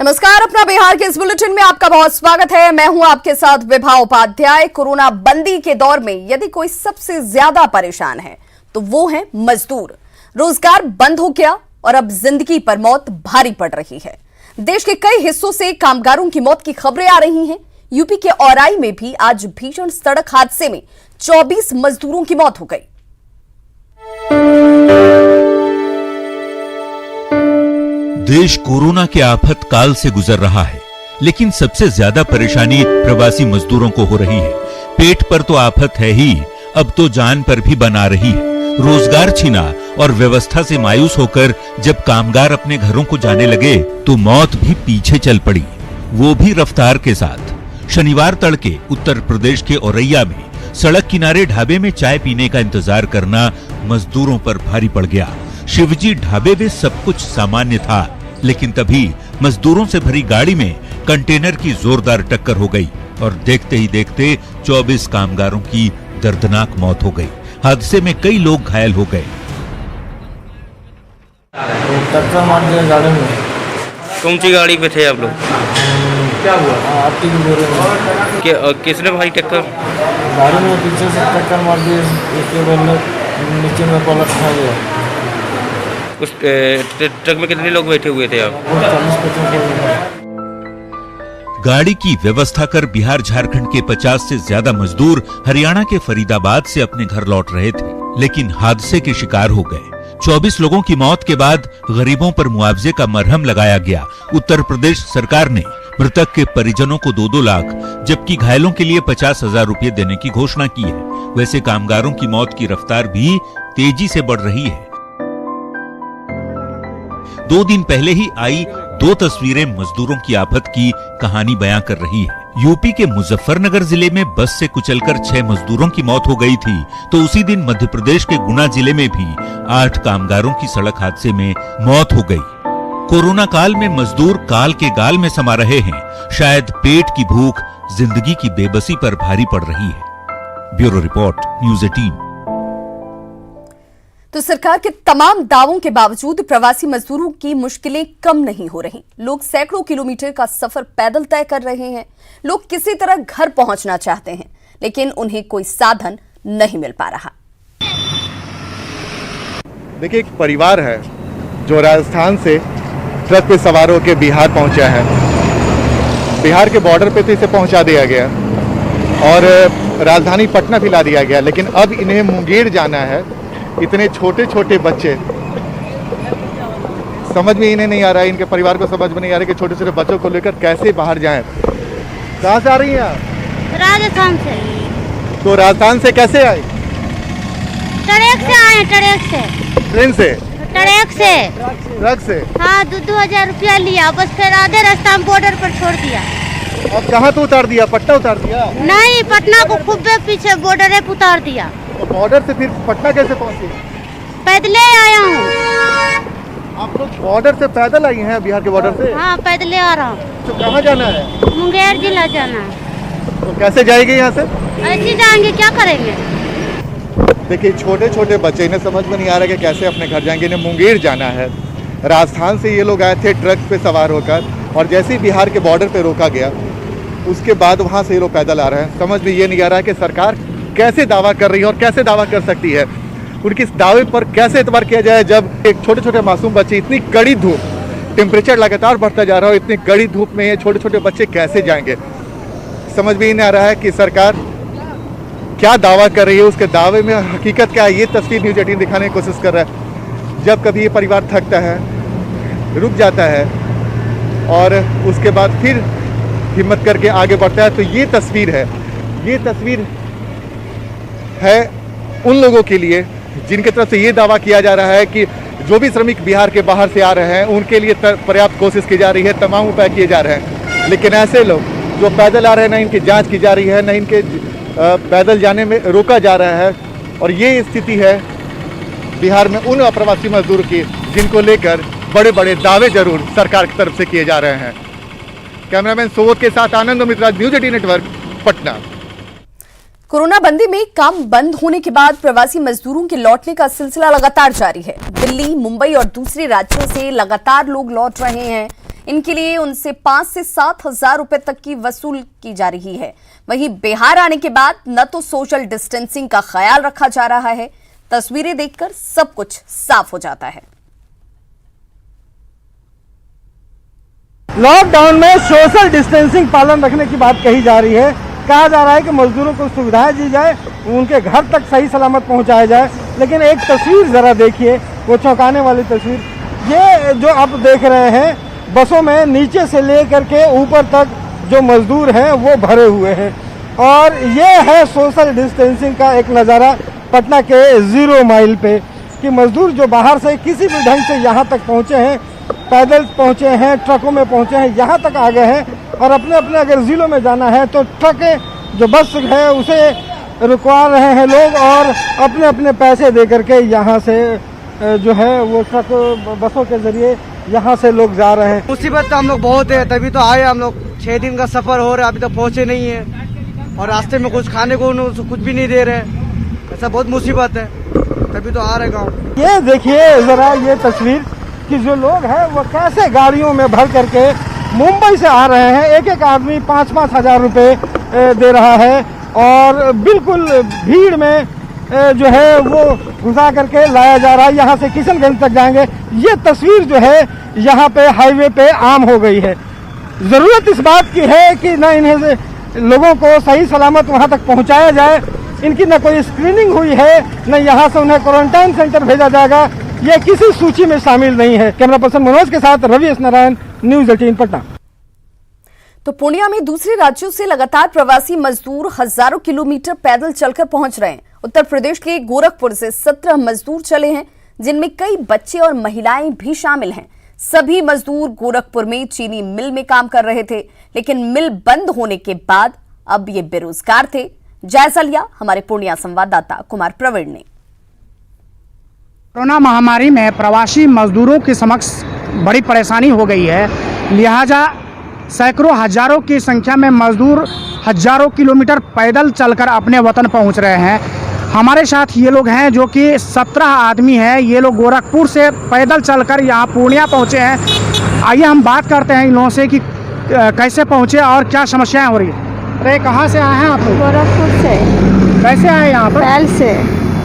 नमस्कार, अपना बिहार के इस बुलेटिन में आपका बहुत स्वागत है। मैं हूं आपके साथ विभा उपाध्याय। कोरोना बंदी के दौर में यदि कोई सबसे ज्यादा परेशान है तो वो है मजदूर। रोजगार बंद हो गया और अब जिंदगी पर मौत भारी पड़ रही है। देश के कई हिस्सों से कामगारों की मौत की खबरें आ रही हैं। यूपी के औराई में भी आज भीषण सड़क हादसे में 24 मजदूरों की मौत हो गई। देश कोरोना के आफत काल से गुजर रहा है, लेकिन सबसे ज्यादा परेशानी प्रवासी मजदूरों को हो रही है। पेट पर तो आफत है ही, अब तो जान पर भी बना रही है। रोजगार छीना और व्यवस्था से मायूस होकर जब कामगार अपने घरों को जाने लगे तो मौत भी पीछे चल पड़ी, वो भी रफ्तार के साथ। शनिवार तड़के उत्तर प्रदेश के औरैया में सड़क किनारे ढाबे में चाय पीने का इंतजार करना मजदूरों पर भारी पड़ गया। शिवजी ढाबे में सब कुछ सामान्य था, लेकिन तभी मजदूरों से भरी गाड़ी में कंटेनर की जोरदार टक्कर हो गई और देखते ही देखते 24 कामगारों की दर्दनाक मौत हो गई। हादसे में कई लोग घायल हो गए। टक्कर मार दिया गाड़ी में। कौन सी गाड़ी पे थे आप लोग? क्या हुआ? आरती की बोरे में। किसने भाई टक्कर? गाड़ी में पीछे से टक्कर मार दी, उसके बाद नीचे में पलट खा गया। उस ट्रक में कितने लोग बैठे हुए थे आप? 40-50 लोग। गाड़ी की व्यवस्था कर बिहार झारखंड के 50 से ज्यादा मजदूर हरियाणा के फरीदाबाद से अपने घर लौट रहे थे, लेकिन हादसे के शिकार हो गए। 24 लोगों की मौत के बाद गरीबों पर मुआवजे का मरहम लगाया गया। उत्तर प्रदेश सरकार ने मृतक के परिजनों को 2-2 लाख जबकि घायलों के लिए 50,000 रुपए देने की घोषणा की है। वैसे कामगारों की मौत की रफ्तार भी तेजी से बढ़ रही है। 2 दिन पहले ही आई 2 तस्वीरें मजदूरों की आफत की कहानी बयां कर रही है। यूपी के मुजफ्फरनगर जिले में बस से कुचलकर 6 मजदूरों की मौत हो गई थी, तो उसी दिन मध्य प्रदेश के गुना जिले में भी 8 कामगारों की सड़क हादसे में मौत हो गई। कोरोना काल में मजदूर काल के गाल में समा रहे हैं। शायद पेट की भूख जिंदगी की बेबसी पर भारी पड़ रही है। Bureau report, news 18। तो सरकार के तमाम दावों के बावजूद प्रवासी मजदूरों की मुश्किलें कम नहीं हो रही। लोग सैकड़ों किलोमीटर का सफर पैदल तय कर रहे हैं। लोग किसी तरह घर पहुंचना चाहते हैं, लेकिन उन्हें कोई साधन नहीं मिल पा रहा। देखिए, एक परिवार है जो राजस्थान से ट्रक पे सवार होकर बिहार पहुंचा है। बिहार के बॉर्डर पे तो इसे पहुंचा दिया गया और राजधानी पटना भी ला दिया गया, लेकिन अब इन्हें मुंगेर जाना है। इतने छोटे छोटे बच्चे, समझ में इन्हें नहीं आ रहा है, इनके परिवार को समझ में नहीं आ रहा है कि छोटे छोटे बच्चों को लेकर कैसे बाहर जाएं। कहाँ से आ रही हैं आप? राजस्थान से। तो राजस्थान से कैसे आए? ट्रक से आए। ट्रक से। ट्रेन से? ट्रक से। ट्रक से? हाँ, 2,000 रुपया लिया, बस फिर आधे रास्ता हम बॉर्डर पर छोड़ दिया। अब कहाँ तो उतार दिया? पटना उतार दिया? नहीं, पटना को खूब पीछे बॉर्डर पे उतार दिया। तो बॉर्डर से फिर पटना कैसे पहुँची? पैदले आया हूँ। आप लोग बॉर्डर से पैदल आई हैं? बिहार के बॉर्डर से? हाँ, पैदले आ रहा हूँ। तो कहाँ जाना है? मुंगेर जिला जाना है। तो कैसे जाएगी यहाँ से? ऐसे जाएंगे, क्या करेंगे? देखिए, छोटे छोटे बच्चे, इन्हें समझ में नहीं आ रहा कि कैसे अपने घर जाएंगे। इन्हें मुंगेर जाना है। राजस्थान से ये लोग आए थे ट्रक पे सवार होकर, और जैसे ही बिहार के बॉर्डर पे रोका गया उसके बाद वहाँ से ये लोग पैदल आ रहे हैं। समझ में ये नहीं आ रहा है कि सरकार कैसे दावा कर रही है और कैसे दावा कर सकती है। उनके इस दावे पर कैसे एतबार किया जाए जब एक छोटे छोटे मासूम बच्चे, इतनी कड़ी धूप, टेम्परेचर लगातार बढ़ता जा रहा है, इतनी कड़ी धूप में ये छोटे छोटे बच्चे कैसे जाएंगे? समझ में ही नहीं आ रहा है कि सरकार क्या दावा कर रही है, उसके दावे में हकीकत क्या है। ये तस्वीर न्यूज़ 18 दिखाने की कोशिश कर रहा है। जब कभी ये परिवार थकता है, रुक जाता है और उसके बाद फिर हिम्मत करके आगे बढ़ता है, तो ये तस्वीर है। ये तस्वीर है उन लोगों के लिए जिनकी तरफ से ये दावा किया जा रहा है कि जो भी श्रमिक बिहार के बाहर से आ रहे हैं उनके लिए पर्याप्त कोशिश की जा रही है, तमाम उपाय किए जा रहे हैं। लेकिन ऐसे लोग जो पैदल आ रहे हैं, ना इनकी जांच की जा रही है, ना इनके पैदल जाने में रोका जा रहा है। और ये स्थिति है बिहार में उन अप्रवासी मजदूर की जिनको लेकर बड़े बड़े दावे जरूर सरकार की तरफ से किए जा रहे हैं। कैमरामैन सोवत के साथ आनंद मित्रा, न्यूज़ 18 नेटवर्क, पटना। कोरोना बंदी में काम बंद होने के बाद प्रवासी मजदूरों के लौटने का सिलसिला लगातार जारी है। दिल्ली, मुंबई और दूसरे राज्यों से लगातार लोग लौट रहे हैं। इनके लिए उनसे 5 से 7 हजार रुपए तक की वसूल की जा रही है। वहीं बिहार आने के बाद न तो सोशल डिस्टेंसिंग का ख्याल रखा जा रहा है, तस्वीरें देखकर सब कुछ साफ हो जाता है। लॉकडाउन में सोशल डिस्टेंसिंग पालन रखने की बात कही जा रही है। कहा जा रहा है कि मजदूरों को सुविधाएं दी जाए, उनके घर तक सही सलामत पहुंचाया जाए। लेकिन एक तस्वीर जरा देखिए, वो चौंकाने वाली तस्वीर। ये जो आप देख रहे हैं, बसों में नीचे से लेकर के ऊपर तक जो मजदूर हैं वो भरे हुए हैं। और ये है सोशल डिस्टेंसिंग का एक नज़ारा पटना के 0 माइल पे, कि मजदूर जो बाहर से किसी भी ढंग से यहाँ तक पहुँचे हैं, पैदल पहुँचे हैं, ट्रकों में पहुँचे हैं, यहाँ तक आ गए हैं। और अपने अपने अगर ज़िलों में जाना है तो ट्रक जो बस है उसे रुकवा रहे हैं लोग, और अपने अपने पैसे दे करके यहाँ से जो है वो ट्रक बसों के जरिए यहाँ से लोग जा रहे हैं। मुसीबत तो हम लोग बहुत है, तभी तो आए हम लोग। 6 दिन का सफर हो रहा है, अभी तक पहुँचे नहीं है, और रास्ते में कुछ खाने को कुछ भी नहीं दे रहे। ऐसा बहुत मुसीबत है, तभी तो आ रहे गाँव। ये देखिए जरा ये तस्वीर कि जो लोग हैं वो कैसे गाड़ियों में भर करके मुंबई से आ रहे हैं। एक एक आदमी 5-5 हजार रुपये दे रहा है, और बिल्कुल भीड़ में जो है वो घुसा करके लाया जा रहा है। यहाँ से किशनगंज तक जाएंगे। ये तस्वीर जो है यहाँ पे हाईवे पे आम हो गई है। ज़रूरत इस बात की है कि न इन्हें लोगों को सही सलामत वहाँ तक पहुँचाया जाए। इनकी न कोई स्क्रीनिंग हुई है, न यहाँ से उन्हें क्वारंटाइन सेंटर भेजा जाएगा। ये किसी सूची में शामिल नहीं है। कैमरा पर्सन मनोज के साथ रवि एस नारायण, न्यूज़ 18 पटना। तो पूर्णिया में दूसरे राज्यों से लगातार प्रवासी मजदूर हजारों किलोमीटर पैदल चलकर पहुंच रहे हैं। उत्तर प्रदेश के गोरखपुर से 17 मजदूर चले हैं, जिनमें कई बच्चे और महिलाएं भी शामिल हैं। सभी मजदूर गोरखपुर में चीनी मिल में काम कर रहे थे, लेकिन मिल बंद होने के बाद अब ये बेरोजगार थे। जायजा लिया हमारे पूर्णिया संवाददाता कुमार प्रवीण ने। कोरोना महामारी में प्रवासी मजदूरों के समक्ष बड़ी परेशानी हो गई है, लिहाजा सैकड़ों हजारों की संख्या में मजदूर हजारों किलोमीटर पैदल चलकर अपने वतन पहुंच रहे हैं। हमारे साथ ये लोग हैं जो कि 17 आदमी हैं। ये लोग गोरखपुर से पैदल चलकर यहाँ पूर्णिया पहुंचे हैं। आइए हम बात करते हैं इन लोगों से कि कैसे पहुंचे और क्या समस्याएं हो रही है। अरे कहाँ से आए हैं आप लोग? गोरखपुर से। कैसे आए यहाँ पर?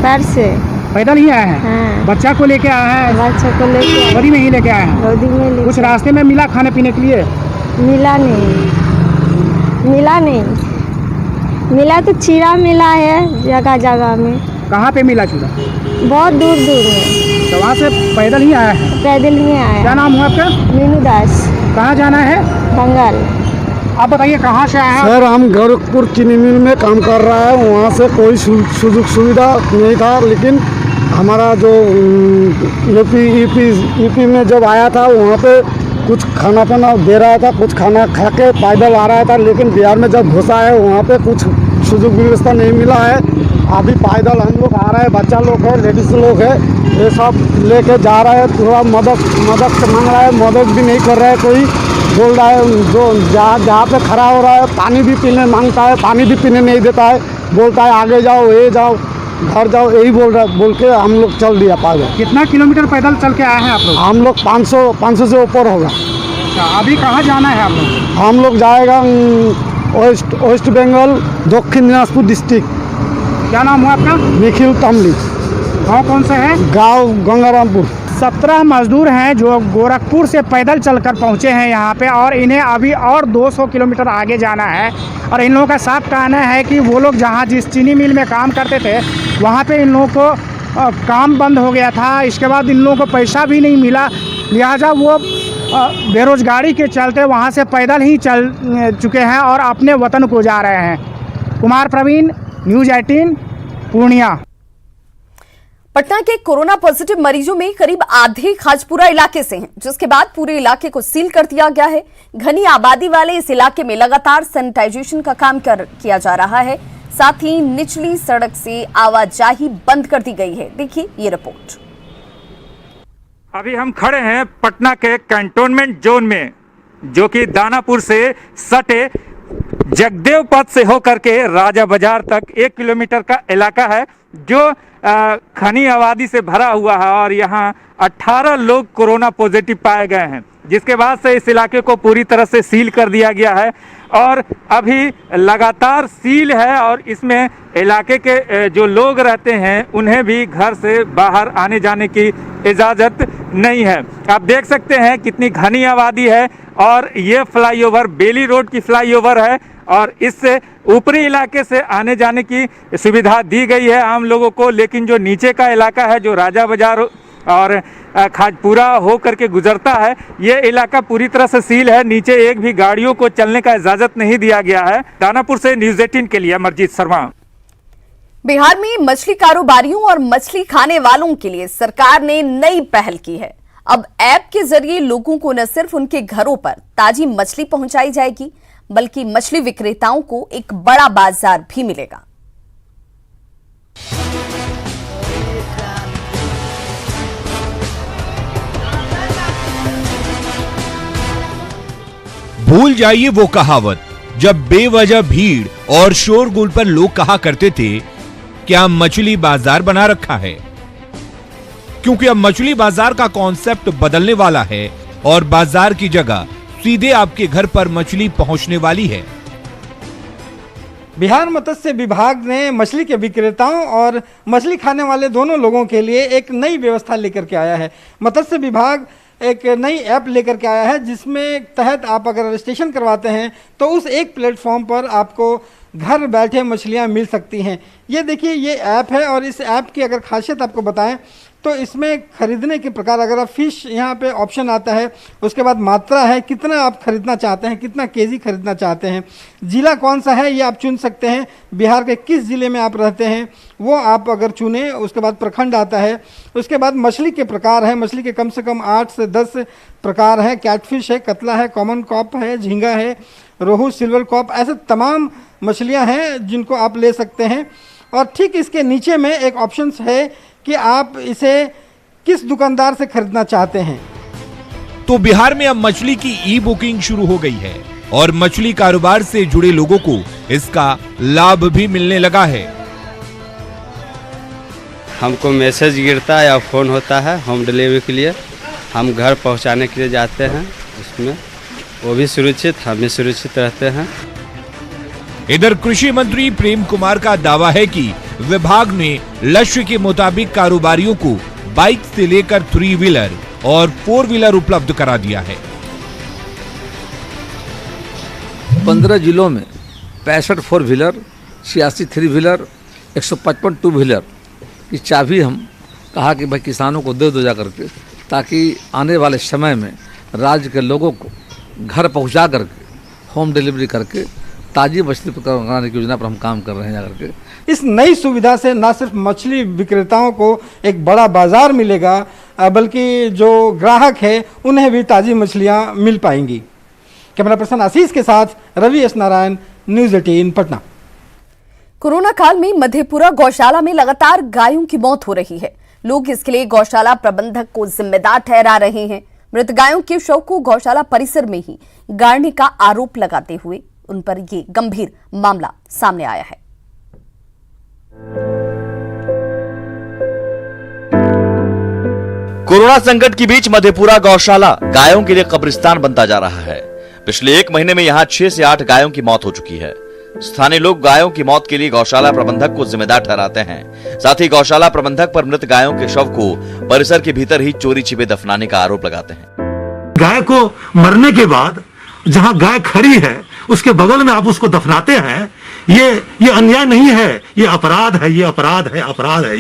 पैर से पैदल ही आए हैं? हाँ। बच्चा को लेके आए हैं? बच्चा को लेके गोदी में ही लेके आए हैं? गोदी में लेके। कुछ रास्ते में मिला खाने पीने के लिए? मिला नहीं, मिला तो चीरा मिला है जगह जगह में। कहाँ पे मिला चूड़ा? बहुत दूर में। तो वहाँ से पैदल ही आया है? पैदल में आया। क्या नाम हुआ आपका? मीनू दास। कहाँ जाना है? बंगाल। आप बताइए कहाँ से आए हैं? सर हम गोरखपुर चीनी मिल में काम कर रहा है। वहाँ से कोई सुযোগ सुविधा नहीं था, लेकिन हमारा जो यूपी में जब आया था वहाँ पे कुछ खाना पीना दे रहा था, कुछ खाना खा के पैदल आ रहा था। लेकिन बिहार में जब घुसा है वहाँ पे कुछ सुযোগ व्यवस्था नहीं मिला है। अभी पैदल हम लोग आ रहे हैं, बच्चा लोग है, लेडीज लोग है, ये सब लेके जा रहा है। थोड़ा मदद मांग रहा है, मदद भी नहीं कर रहा है कोई। बोल रहा है जो जहाँ पे खड़ा हो रहा है पानी भी पीने मांगता है, पानी भी पीने नहीं देता है। बोलता है आगे जाओ, ये जाओ, घर जाओ, यही बोल के हम लोग चल दिया पैदल। कितना किलोमीटर पैदल चल के आए हैं आप लोग? हम लोग 500 से ऊपर होगा। अच्छा, अभी कहाँ जाना है आप लोग? हम लोग जाएगा वेस्ट बंगाल, दक्षिण दिनाजपुर डिस्ट्रिक्ट। क्या नाम हुआ आपका? निखिल तमली। गाँव कौन सा है? गाँव गंगारामपुर। 17 मजदूर हैं जो गोरखपुर से पैदल चलकर पहुंचे हैं यहाँ पे, और इन्हें अभी और 200 किलोमीटर आगे जाना है। और इन लोगों का साफ कहना है कि वो लोग जहाँ जिस चीनी मिल में काम करते थे वहाँ पे इन लोगों को काम बंद हो गया था। इसके बाद इन लोगों को पैसा भी नहीं मिला, लिहाजा वो बेरोजगारी के चलते वहाँ से पैदल ही चल चुके हैं और अपने वतन को जा रहे हैं। कुमार प्रवीण, न्यूज़ 18 पूर्णिया। पटना के कोरोना पॉजिटिव मरीजों में करीब आधे खाजपुरा इलाके से हैं, जिसके बाद पूरे इलाके को सील कर दिया गया है। घनी आबादी वाले इस इलाके में लगातार सैनिटाइजेशन का काम किया जा रहा है। साथ ही निचली सड़क से आवाजाही बंद कर दी गई है। देखिए ये रिपोर्ट। अभी हम खड़े हैं पटना के कंटोनमेंट जोन में, जो कि दानापुर से सटे जगदेव पथ से होकर के राजा बाजार तक 1 किलोमीटर का इलाका है, जो घनी आबादी से भरा हुआ है। और यहाँ 18 लोग कोरोना पॉजिटिव पाए गए हैं। जिसके बाद से इस इलाके को पूरी तरह से सील कर दिया गया है और अभी लगातार सील है और इसमें इलाके के जो लोग रहते हैं उन्हें भी घर से बाहर आने जाने की इजाज़त नहीं है। आप देख सकते हैं कितनी घनी आबादी है और ये फ्लाईओवर बेली रोड की फ्लाईओवर है और इससे ऊपरी इलाके से आने जाने की सुविधा दी गई है आम लोगों को, लेकिन जो नीचे का इलाका है जो राजा बाजार और खाजपुरा हो करके गुजरता है, ये इलाका पूरी तरह से सील है। नीचे एक भी गाड़ियों को चलने का इजाजत नहीं दिया गया है। दानापुर से न्यूज़ 18 के लिए अमरजीत शर्मा। बिहार में मछली कारोबारियों और मछली खाने वालों के लिए सरकार ने नई पहल की है। अब ऐप के जरिए लोगों को न सिर्फ उनके घरों पर ताजी मछली पहुंचाई जाएगी, बल्कि मछली विक्रेताओं को एक बड़ा बाजार भी मिलेगा। भूल जाइए वो कहावत जब बेवजह भीड़ और शोरगुल पर लोग कहा करते थे क्या मछली बाजार बना रखा है, क्योंकि अब मछली बाजार का कॉन्सेप्ट बदलने वाला है और बाजार की जगह सीधे आपके घर पर मछली पहुंचने वाली है। बिहार मत्स्य विभाग ने मछली के विक्रेताओं और मछली खाने वाले दोनों लोगों के लिए एक नई व्यवस्था लेकर के आया है। मत्स्य विभाग एक नई ऐप लेकर के आया है जिसमें तहत आप अगर रजिस्ट्रेशन करवाते हैं तो उस एक प्लेटफॉर्म पर आपको घर बैठे मछलियां मिल सकती हैं। ये देखिए ये ऐप है और इस ऐप की अगर खासियत आपको बताएं तो इसमें खरीदने के प्रकार अगर आप फिश यहाँ पे ऑप्शन आता है, उसके बाद मात्रा है कितना आप खरीदना चाहते हैं, कितना केजी खरीदना चाहते हैं, जिला कौन सा है ये आप चुन सकते हैं, बिहार के किस ज़िले में आप रहते हैं वो आप अगर चुने, उसके बाद प्रखंड आता है, उसके बाद मछली के प्रकार है, मछली के कम से कम 8 से 10 प्रकार हैं, कैटफिश है, कतला है, कॉमन कॉप है, झींगा है, रोहू, सिल्वर कॉप, ऐसे तमाम मछलियाँ हैं जिनको आप ले सकते हैं। और ठीक इसके नीचे में एक ऑप्शन है कि आप इसे किस दुकानदार से खरीदना चाहते हैं। तो बिहार में अब मछली की ई बुकिंग शुरू हो गई है और मछली कारोबार से जुड़े लोगों को इसका लाभ भी मिलने लगा है। हमको मैसेज गिरता है या फोन होता है होम डिलीवरी के लिए, हम घर पहुंचाने के लिए जाते हैं, उसमें वो भी सुरक्षित, हम भी सुरक्षित रहते हैं। इधर कृषि मंत्री प्रेम कुमार का दावा है कि विभाग ने लक्ष्य के मुताबिक कारोबारियों को बाइक से लेकर 3 व्हीलर और 4 व्हीलर उपलब्ध करा दिया है। 15 जिलों में 65 4 व्हीलर, 86 3 व्हीलर, 155 2 व्हीलर की चाबी हम कहा कि भाई किसानों को दे दो जा करके, ताकि आने वाले समय में राज्य के लोगों को घर पहुंचा करके होम डिलीवरी करके ताजी मछली पकाने की योजना पर हम काम कर रहे हैं जाकर के। इस नई सुविधा से न सिर्फ मछली विक्रेताओं को एक बड़ा बाजार मिलेगा, बल्कि जो ग्राहक है उन्हें भी ताज़ी मछलियां मिल पाएंगी। कैमरा पर्सन आशीष के साथ Ravi S Narayan, news 18 Patna. Corona काल में मधेपुरा गौशाला में लगातार गायों की मौत हो रही है। लोग इसके लिए गौशाला प्रबंधक को जिम्मेदार ठहरा रहे हैं। मृत गायों के शव को गौशाला परिसर में ही गाड़ने का आरोप लगाते हुए उन पर ये गंभीर मामला सामने आया है। कोरोना संकट के बीच मधेपुरा गौशाला गायों के लिए कब्रिस्तान बनता जा रहा है। पिछले 1 महीने में यहां 6 से 8 गायों की मौत हो चुकी है। स्थानीय लोग गायों की मौत के लिए गौशाला प्रबंधक को जिम्मेदार ठहराते हैं। साथ ही गौशाला प्रबंधक पर मृत गायों के शव को परिसर के भीतर ही चोरी छिपे दफनाने का आरोप लगाते हैं। गाय को मरने के बाद जहां गाय खड़ी है उसके बगल में आप उसको दफनाते हैं, ये अन्याय नहीं है, ये अपराध है, ये अपराध है, अपराध है।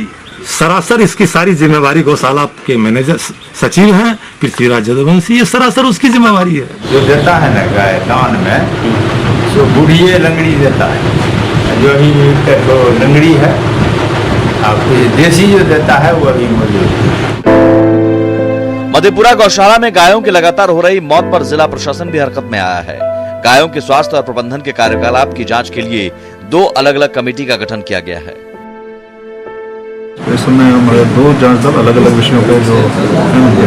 सरासर इसकी सारी जिम्मेवारी गौशाला के मैनेजर सचिव हैं पृथ्वीराज जदुवंशी, ये सरासर उसकी जिम्मेवारी है। जो देता है ना गाय दान में, जो बुढ़िए लंगड़ी देता है, जो अभी तो लंगड़ी है, आपको देसी जो देता है वो अभी मौजूद। मधेपुरा गौशाला में गायों की लगातार हो रही मौत पर जिला प्रशासन भी हरकत में आया है। गायों के स्वास्थ्य और प्रबंधन के कार्यकलाप की जांच के लिए 2 अलग-अलग कमेटी का गठन किया गया है। इस समय हमारे 2 जांच दल अलग-अलग विषयों पे जो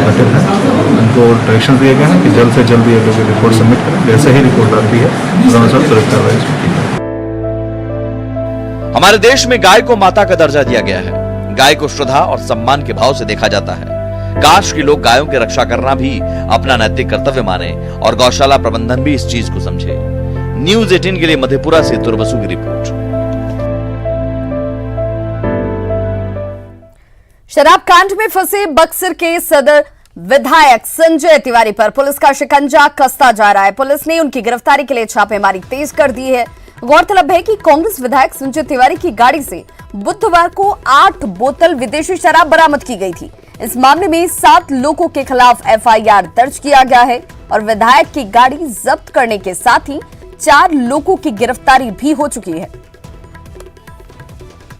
गठित हैं, उनको डायरेक्शन दिए गए हैं कि जल्द से जल्द ये लोग रिपोर्ट सबमिट करें। जैसे ही रिपोर्ट आती है त्वरित कार्रवाई की जाए। हमारे देश में गाय को माता का दर्जा दिया गया है। गाय को श्रद्धा और सम्मान के भाव से देखा जाता है। काश कि लोग गायों की रक्षा करना भी अपना नैतिक कर्तव्य माने और गौशाला प्रबंधन भी इस चीज को समझे। न्यूज़ 18 के लिए मधेपुरा से तुरबसु की रिपोर्ट। शराब कांड में फंसे बक्सर के सदर विधायक संजय तिवारी पर पुलिस का शिकंजा कसता जा रहा है। पुलिस ने उनकी गिरफ्तारी के लिए छापेमारी तेज कर दी है। गौरतलब है कि कांग्रेस विधायक संजय तिवारी की गाड़ी से बुधवार को 8 बोतल विदेशी शराब बरामद की गई थी। इस मामले में 7 लोगों के खिलाफ एफआईआर दर्ज किया गया है और विधायक की गाड़ी जब्त करने के साथ ही 4 लोगों की गिरफ्तारी भी हो चुकी है।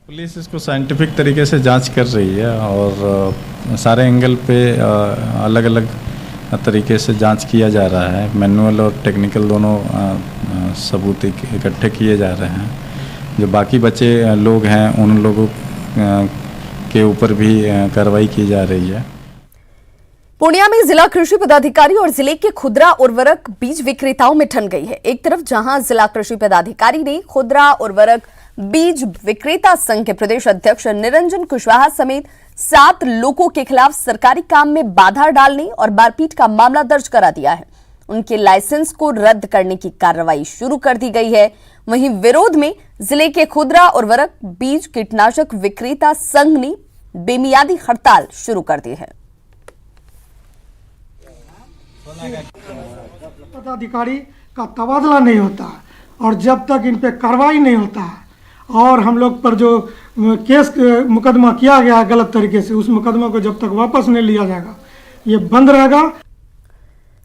पुलिस इसको साइंटिफिक तरीके से जांच कर रही है और सारे एंगल पे अलग अलग तरीके से जांच किया जा रहा है। मैनुअल और टेक्निकल दोनों सबूत इकट्ठे किए जा रहे हैं। जो बाकी बचे लोग हैं उन लोगों के ऊपर भी कार्रवाई की जा रही है। पूर्णिया में जिला कृषि पदाधिकारी और जिले के खुदरा उर्वरक बीज विक्रेताओं में ठन गई है। एक तरफ जहां जिला कृषि पदाधिकारी ने खुदरा उर्वरक बीज विक्रेता संघ के प्रदेश अध्यक्ष निरंजन कुशवाहा समेत 7 लोगों के खिलाफ सरकारी काम में बाधा डालने और मारपीट का मामला दर्ज करा दिया है। उनके लाइसेंस को रद्द करने की कार्रवाई शुरू कर दी गई है। वहीं विरोध में जिले के खुदरा उर्वरक बीज कीटनाशक विक्रेता संघ ने बेमियादी हड़ताल शुरू कर दी है। पदाधिकारी का तबादला नहीं होता और जब तक इन पे कार्रवाई नहीं होता है और हम लोग पर जो केस मुकदमा किया गया है गलत तरीके से, उस मुकदमा को जब तक वापस नहीं लिया जाएगा ये बंद रहेगा।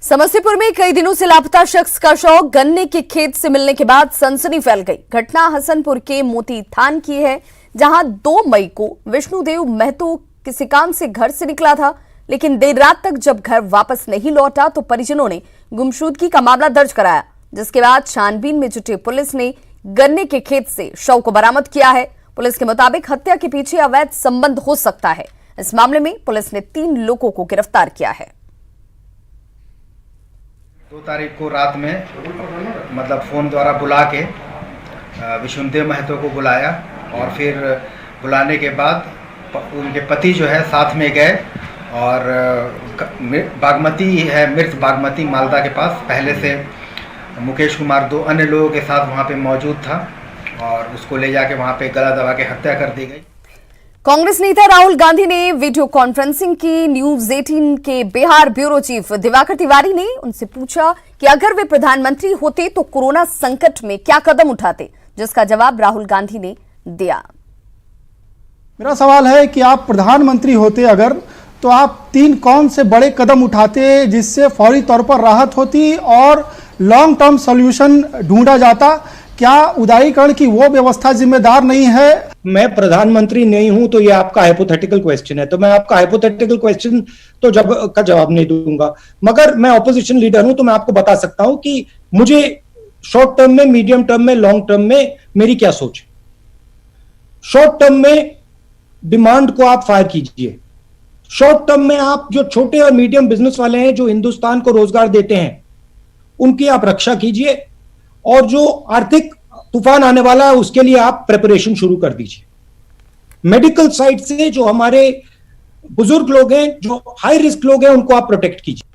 समस्तीपुर में कई दिनों से लापता शख्स का शव गन्ने के खेत से मिलने के बाद सनसनी फैल गई। घटना हसनपुर के मोती थान की है, जहां 2 मई को विष्णुदेव महतो किसी काम से घर से निकला था, लेकिन देर रात तक जब घर वापस नहीं लौटा तो परिजनों ने गुमशुदगी का मामला दर्ज कराया, जिसके बाद छानबीन में जुटी पुलिस ने गन्ने के खेत से शव को बरामद किया है। पुलिस के मुताबिक हत्या के पीछे अवैध संबंध हो सकता है। इस मामले में पुलिस ने 3 लोगों को गिरफ्तार किया है। 2 तारीख को रात में मतलब फोन द्वारा बुला के विष्णुदेव महतो को बुलाया और फिर बुलाने के बाद उनके पति जो है साथ में गए और बागमती है, मृत बागमती मालदा के पास पहले से मुकेश कुमार 2 अन्य लोगों के साथ वहां पे मौजूद था और उसको ले जाके वहां पे गला दबा के हत्या कर दी गई। कांग्रेस नेता राहुल गांधी ने वीडियो कॉन्फ्रेंसिंग की। न्यूज़ 18 के बिहार ब्यूरो चीफ दिवाकर तिवारी ने उनसे पूछा कि अगर वे प्रधानमंत्री होते तो कोरोना संकट में क्या कदम उठाते, जिसका जवाब राहुल गांधी ने दिया। मेरा सवाल है कि आप प्रधानमंत्री होते अगर, तो आप 3 कौन से बड़े कदम उठाते जिससे फौरी तौर पर राहत होती और लॉन्ग टर्म सॉल्यूशन ढूंढा जाता? क्या उदारीकरण की वो व्यवस्था जिम्मेदार नहीं है? मैं प्रधानमंत्री नहीं हूं तो ये आपका हाइपोथेटिकल क्वेश्चन है, तो मैं आपका हाइपोथेटिकल क्वेश्चन तो का जवाब नहीं दूंगा। मगर मैं ऑपोजिशन लीडर हूं तो मैं आपको बता सकता हूं कि मुझे शॉर्ट टर्म में, मीडियम टर्म में, लॉन्ग टर्म में मेरी क्या सोच है। शॉर्ट टर्म में डिमांड को आप फायर कीजिए। शॉर्ट टर्म में आप जो छोटे और मीडियम बिजनेस वाले हैं जो हिंदुस्तान को रोजगार देते हैं उनकी आप रक्षा कीजिए और जो आर्थिक तूफान आने वाला है उसके लिए आप प्रिपरेशन शुरू कर दीजिए। मेडिकल साइड से जो हमारे बुजुर्ग लोग हैं, जो हाई रिस्क लोग हैं, उनको आप प्रोटेक्ट कीजिए।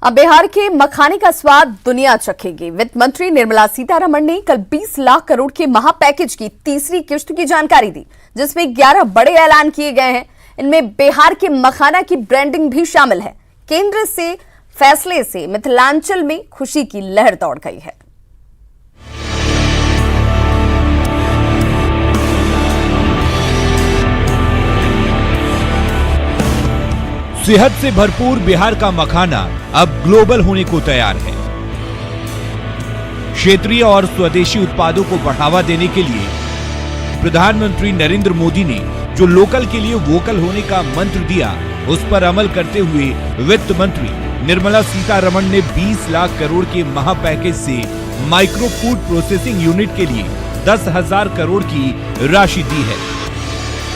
अब बिहार के मखाने का स्वाद दुनिया चखेगी। वित्त मंत्री निर्मला सीतारमण ने कल 20 लाख करोड़ के महा पैकेज की तीसरी किश्त की जानकारी दी, जिसमें 11 बड़े ऐलान किए गए हैं। इनमें बिहार के मखाना की ब्रांडिंग भी शामिल है। केंद्र से फैसले से मिथिलांचल में खुशी की लहर दौड़ गई है। सेहत से भरपूर बिहार का मखाना अब ग्लोबल होने को तैयार है। क्षेत्रीय और स्वदेशी उत्पादों को बढ़ावा देने के लिए प्रधानमंत्री नरेंद्र मोदी ने जो लोकल के लिए वोकल होने का मंत्र दिया, उस पर अमल करते हुए वित्त मंत्री निर्मला सीतारमण ने 20 लाख करोड़ के महा पैकेज से माइक्रो फूड प्रोसेसिंग यूनिट के लिए 10,000 करोड़ की राशि दी है,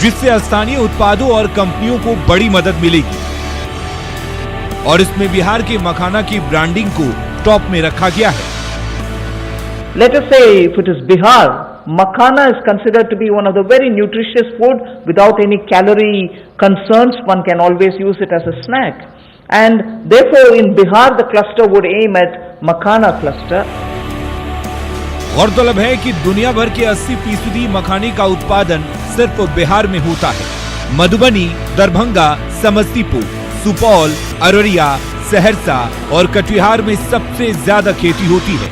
जिससे स्थानीय उत्पादों और कंपनियों को बड़ी मदद मिलेगी। और इसमें बिहार के मखाना की ब्रांडिंग को टॉप में रखा गया है। Let us say if it is Bihar, Makhana is considered to be one of the very nutritious food without any calorie concerns. One can always use it as a snack. And therefore in Bihar the cluster would aim at Makhana cluster. गौरतलब है कि दुनिया भर के 80% मखाने का उत्पादन सिर्फ बिहार में होता है। मधुबनी, दरभंगा, समस्तीपुर, सुपौल, अररिया, सहरसा और कटिहार में सबसे ज्यादा खेती होती है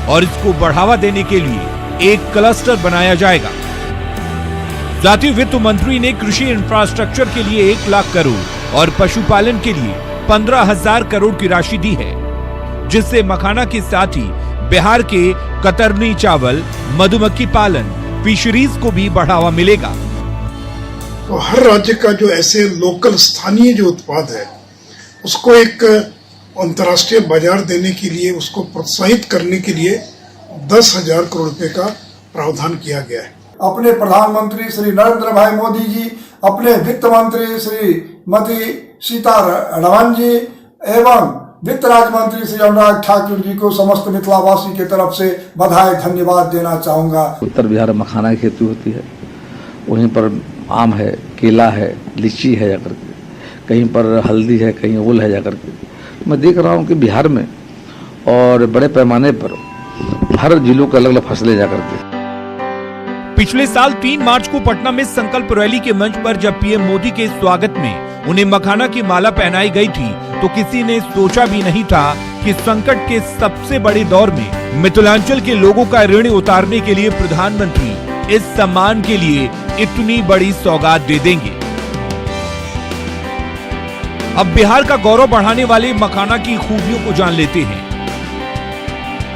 और इसको बढ़ावा देने के लिए एक क्लस्टर बनाया जाएगा। साथ ही वित्त मंत्री ने कृषि इंफ्रास्ट्रक्चर के लिए 1 लाख करोड़ और पशुपालन के लिए 15,000 करोड़ की राशि दी है, जिससे मखाना के साथ ही बिहार के कतरनी चावल, मधुमक्खी पालन, फिशरीज को भी बढ़ावा मिलेगा। तो हर राज्य का जो ऐसे लोकल स्थानीय जो उत्पाद है उसको एक अंतर्राष्ट्रीय बाजार देने के लिए, उसको प्रोत्साहित करने के लिए 10,000 करोड़ रुपए का प्रावधान किया गया है। अपने प्रधानमंत्री श्री नरेंद्र भाई मोदी जी, अपने वित्त मंत्री श्रीमती सीतारमण जी एवं वित्त राज्य मंत्री श्री अनुराग ठाकुर जी को समस्त मिथिलावासी के तरफ से बधाई धन्यवाद देना चाहूंगा। उत्तर बिहार में मखाना की खेती होती है, वहीं पर आम है, केला है, लीची है जाकर के, कहीं पर हल्दी है, कहीं ओल है जाकर के। मैं देख रहा हूँ कि बिहार में और बड़े पैमाने पर हर जिलों के अलग अलग फसलें जाकर के। पिछले साल 3 मार्च को पटना में संकल्प रैली के मंच पर जब पीएम मोदी के स्वागत में उन्हें मखाना की माला पहनाई गई थी तो किसी ने सोचा भी नहीं था कि संकट के सबसे बड़े दौर में मिथिलांचल के लोगों का ऋण उतारने के लिए प्रधानमंत्री इस सम्मान के लिए इतनी बड़ी सौगात दे देंगे। अब बिहार का गौरव बढ़ाने वाले मखाना की खूबियों को जान लेते हैं।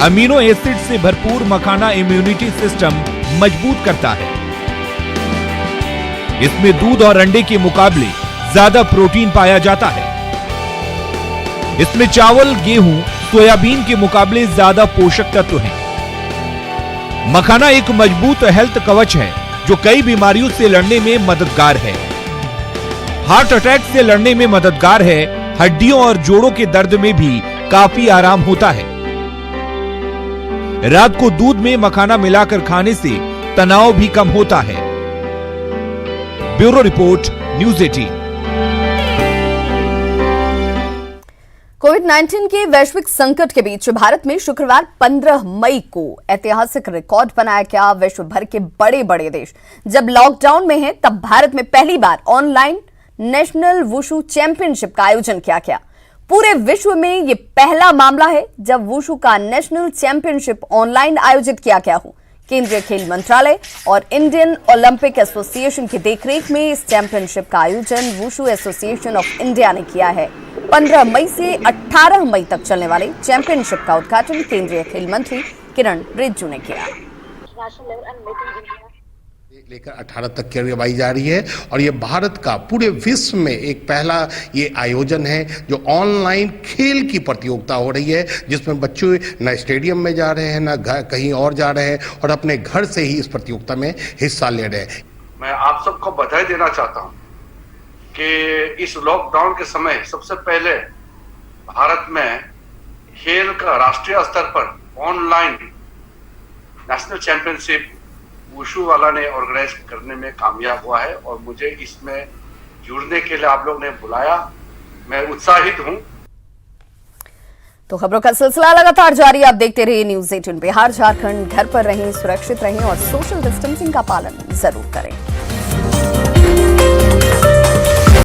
अमीनो एसिड से भरपूर मखाना इम्यूनिटी सिस्टम मजबूत करता है। इसमें दूध और अंडे के मुकाबले ज्यादा प्रोटीन पाया जाता है। इसमें चावल, गेहूं, सोयाबीन के मुकाबले ज्यादा पोषक तत्व हैं। मखाना एक मजबूत हेल्थ कवच है जो कई बीमारियों से लड़ने में मददगार है। हार्ट अटैक से लड़ने में मददगार है। हड्डियों और जोड़ों के दर्द में भी काफी आराम होता है। रात को दूध में मखाना मिलाकर खाने से तनाव भी कम होता है। Bureau report, news 18। कोविड-19 के वैश्विक संकट के बीच भारत में शुक्रवार 15 मई को ऐतिहासिक रिकॉर्ड बनाया गया। विश्व भर के बड़े बड़े देश जब लॉकडाउन में हैं, तब भारत में पहली बार ऑनलाइन नेशनल वुशु चैंपियनशिप का आयोजन किया गया। पूरे विश्व में यह पहला मामला है जब वुशु का नेशनल चैंपियनशिप ऑनलाइन आयोजित किया गया हो। केंद्रीय खेल मंत्रालय और इंडियन ओलंपिक एसोसिएशन की देखरेख में इस चैंपियनशिप का आयोजन वुशु एसोसिएशन ऑफ इंडिया ने किया है। 15 मई से 18 मई तक चलने वाले चैंपियनशिप का उद्घाटन केंद्रीय खेल मंत्री किरण रिजिजू ने किया। लेकर 18 तक करवाई जा रही है और ये भारत का पूरे विश्व में एक पहला ये आयोजन है जो ऑनलाइन खेल की प्रतियोगिता हो रही है, जिसमें बच्चे न स्टेडियम में जा रहे हैं न कहीं और जा रहे हैं और अपने घर से ही इस प्रतियोगिता में हिस्सा ले रहे हैं। मैं आप सबको बधाई देना चाहता हूं कि इस लॉकडाउन के समय सबसे पहले भारत में खेल का राष्ट्रीय स्तर पर ऑनलाइन नेशनल चैंपियनशिप वुशु वाला ने ऑर्गेनाइज करने में कामयाब हुआ है और मुझे इसमें जुड़ने के लिए आप लोग ने बुलाया। मैं उत्साहित हूं। तो खबरों का सिलसिला लगातार जारी। आप देखते रहिए न्यूज़ 18 बिहार झारखंड। घर पर रहें, सुरक्षित रहें और सोशल डिस्टेंसिंग का पालन जरूर करें।